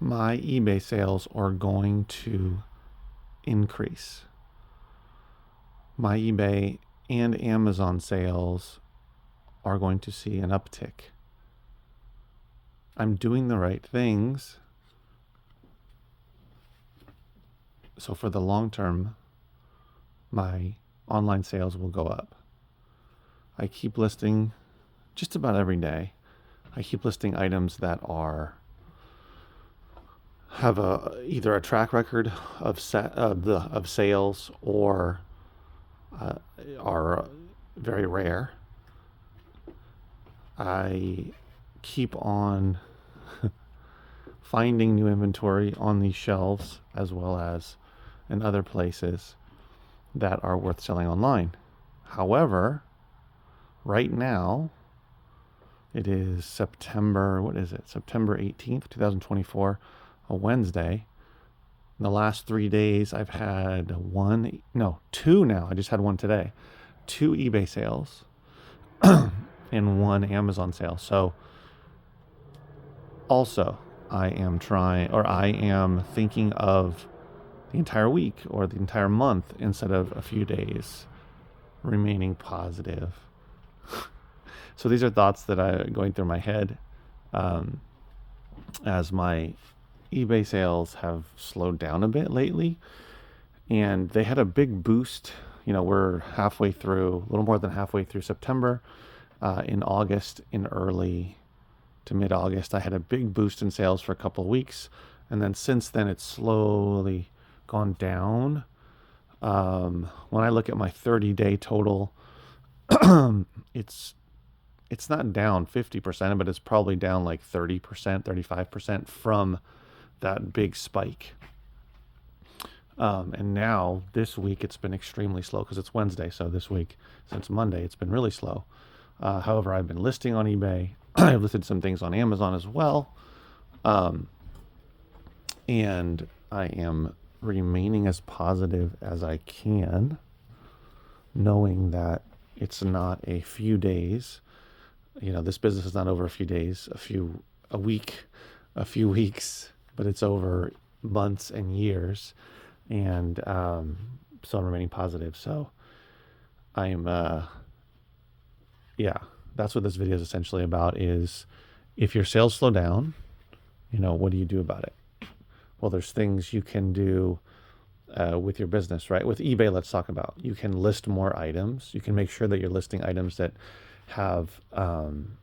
my eBay sales are going to increase. My eBay and Amazon sales are going to see an uptick. I'm doing the right things. So for the long term, my online sales will go up. I keep listing just about every day. I keep listing items that have either a track record of sales or are very rare. I keep on finding new inventory on these shelves as well as in other places that are worth selling online. However, right now, it is September 18th, 2024, a Wednesday. In the last 3 days, I've had two now. I just had one today. 2 eBay sales and 1 Amazon sale. So also, I am thinking of the entire week or the entire month instead of a few days, remaining positive. So these are thoughts that are going through my head as my eBay sales have slowed down a bit lately, and they had a big boost. We're halfway through, a little more than halfway through September. In August, in early to mid-August, I had a big boost in sales for a couple of weeks, and then since then it's slowly gone down. When I look at my 30-day total, it's not down 50%, but it's probably down like 30%, 35% from that big spike. And now this week it's been extremely slow because it's Wednesday. So this week, since Monday, it's been really slow. However, I've been listing on eBay. I've listed some things on Amazon as well. And I am remaining as positive as I can, knowing that it's not a few days. This business is not over a few days, a week, a few weeks, but it's over months and years. And so I'm remaining positive. So I'm, that's what this video is essentially about, is if your sales slow down, what do you do about it? Well, there's things you can do with your business, right? With eBay, let's talk about. You can list more items. You can make sure that you're listing items that have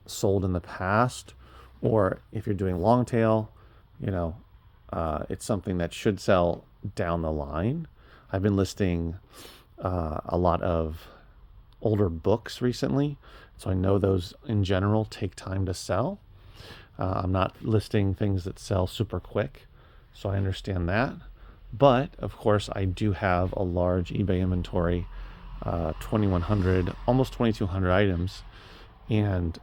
sold in the past, or if you're doing long tail, it's something that should sell down the line. I've been listing a lot of older books recently, so I know those in general take time to sell. I'm not listing things that sell super quick, so I understand that. But of course, I do have a large eBay inventory, 2,100, almost 2,200 items, and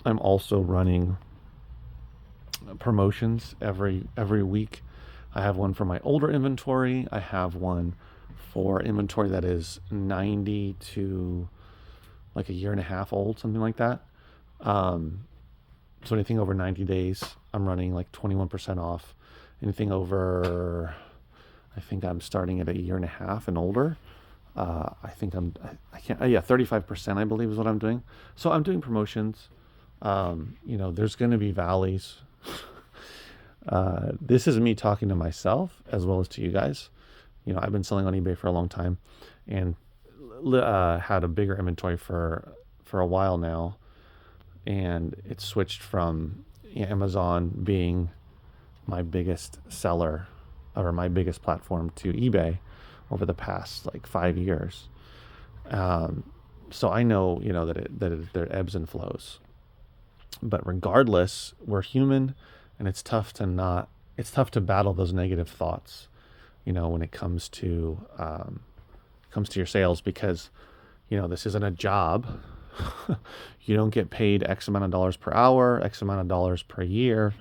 I'm also running promotions every week. I have one for my older inventory. I have one for inventory that is 90 to like a year and a half old, something like that. So anything over 90 days, I'm running like 21% off. Anything over, I think I'm starting at a year and a half and older. I think I can't, 35%, I believe is what I'm doing. So I'm doing promotions. There's going to be valleys. This is me talking to myself as well as to you guys. I've been selling on eBay for a long time and had a bigger inventory for a while now. And it switched from Amazon being my biggest seller or my biggest platform to eBay over the past like 5 years. So I know, that there ebbs and flows, but regardless, we're human, and it's tough to battle those negative thoughts, when it comes to your sales, because, this isn't a job. You don't get paid X amount of dollars per hour, X amount of dollars per year,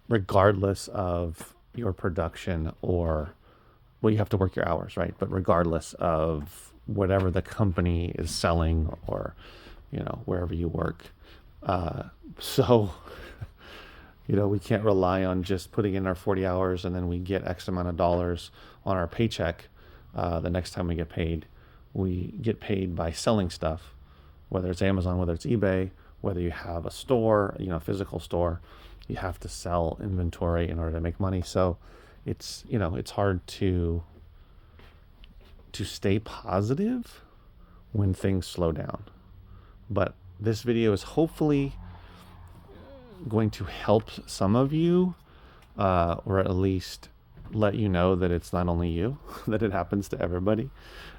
regardless of your production or, well, you have to work your hours, right? But regardless of whatever the company is selling or, wherever you work. So, We can't rely on just putting in our 40 hours and then we get X amount of dollars on our paycheck the next time we get paid. We get paid by selling stuff, whether it's Amazon, whether it's eBay, whether you have a store, physical store. You have to sell inventory in order to make money. So it's hard to stay positive when things slow down. But this video is hopefully going to help some of you, or at least let you know that it's not only you, that it happens to everybody.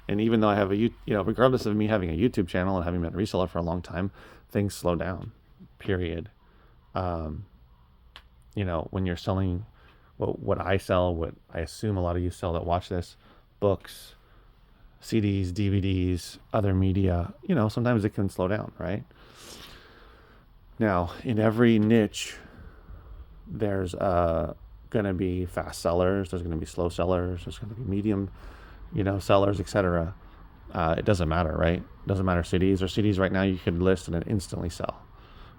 And even though I have regardless of me having a YouTube channel and having been a reseller for a long time, things slow down, period. When you're selling what I sell, what I assume a lot of you sell that watch this, books, CDs, DVDs, other media, sometimes it can slow down, right? Now, in every niche, there's going to be fast sellers, there's going to be slow sellers, there's going to be medium, sellers, etc. It doesn't matter, right? It doesn't matter CDs right now you could list and then instantly sell.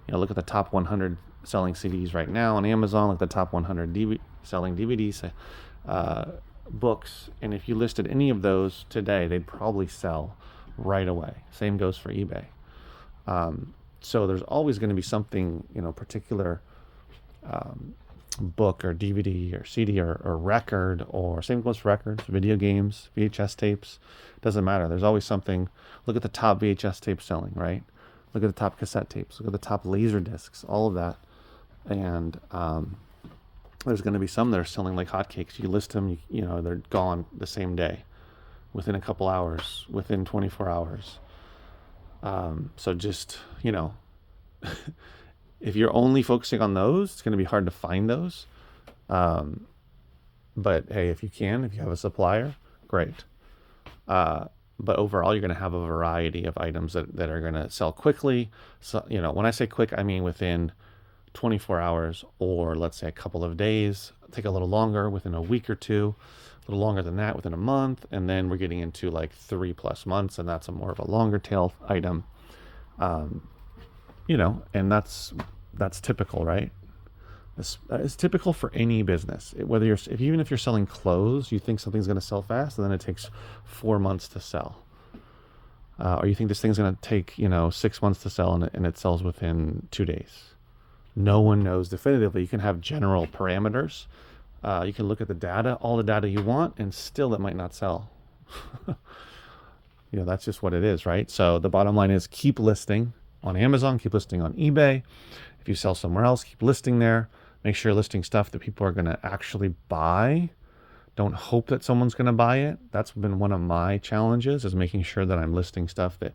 Look at the top 100 selling CDs right now on Amazon, look at the top 100 selling DVDs, books, and if you listed any of those today, they'd probably sell right away. Same goes for eBay. So there's always going to be something, particular book or DVD or CD or record, or same goes for records, video games, VHS tapes, doesn't matter. There's always something. Look at the top VHS tapes selling, right? Look at the top cassette tapes, look at the top laser discs, all of that. And there's going to be some that are selling like hotcakes. You list them, they're gone the same day, within a couple hours, within 24 hours. So just, if you're only focusing on those, it's going to be hard to find those. But hey, if you have a supplier, great. But overall, you're going to have a variety of items that are going to sell quickly. So, when I say quick, I mean within 24 hours, or let's say a couple of days, take a little longer, within a week or two, a little longer than that, within a month. And then we're getting into like 3+ months, and that's more of a longer tail item. And that's typical, right? It's typical for any business. Even if you're selling clothes, you think something's going to sell fast, and then it takes 4 months to sell. Or you think this thing's going to take 6 months to sell, and it sells within 2 days. No one knows definitively. You can have general parameters. You can look at the data, all the data you want, and still it might not sell. That's just what it is, right? So the bottom line is keep listing on Amazon, keep listing on eBay. If you sell somewhere else, keep listing there. Make sure you're listing stuff that people are going to actually buy. Don't hope that someone's going to buy it. That's been one of my challenges, is making sure that I'm listing stuff that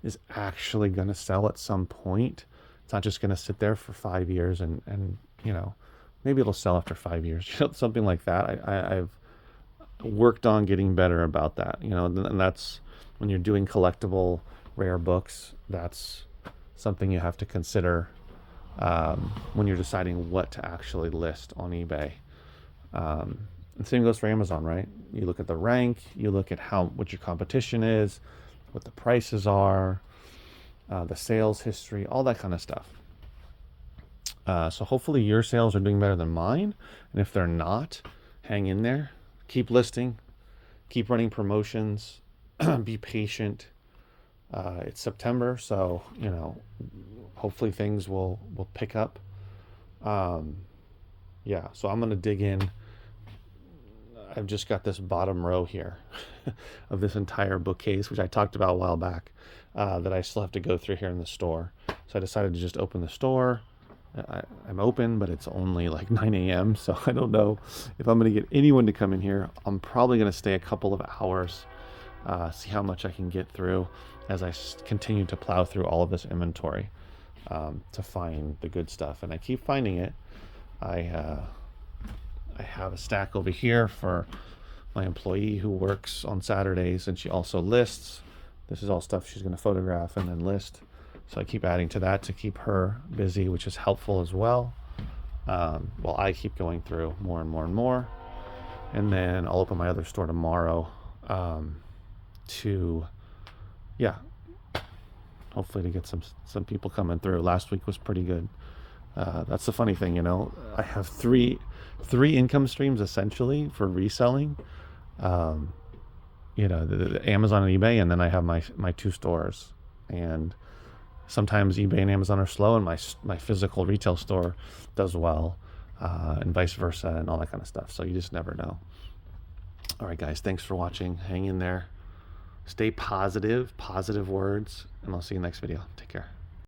is actually going to sell at some point. It's not just going to sit there for 5 years and maybe it'll sell after 5 years, something like that. I've worked on getting better about that, and that's when you're doing collectible rare books. That's something you have to consider when you're deciding what to actually list on eBay. And same goes for Amazon, right? You look at the rank, you look at what your competition is, what the prices are, the sales history, all that kind of stuff. So hopefully your sales are doing better than mine. And if they're not, hang in there. Keep listing. Keep running promotions. Be patient. It's September, so, hopefully things will pick up. So I'm going to dig in. I've just got this bottom row here of this entire bookcase, which I talked about a while back, that I still have to go through here in the store. So I decided to just open the store. I'm open, but it's only like 9 a.m. So I don't know if I'm going to get anyone to come in here. I'm probably going to stay a couple of hours, see how much I can get through as I continue to plow through all of this inventory to find the good stuff. And I keep finding it. I have a stack over here for my employee who works on Saturdays, and she also lists. This is all stuff she's going to photograph and then list. So I keep adding to that to keep her busy, which is helpful as well. While I keep going through more and more and more. And then I'll open my other store tomorrow hopefully to get some people coming through. Last week was pretty good. That's the funny thing, you know. I have three income streams essentially for reselling. Um, you know, the Amazon and eBay, and then I have my two stores. And sometimes eBay and Amazon are slow, and my physical retail store does well, and vice versa, and all that kind of stuff. So you just never know. All right, guys, thanks for watching. Hang in there. Stay positive words, and I'll see you next video. Take care.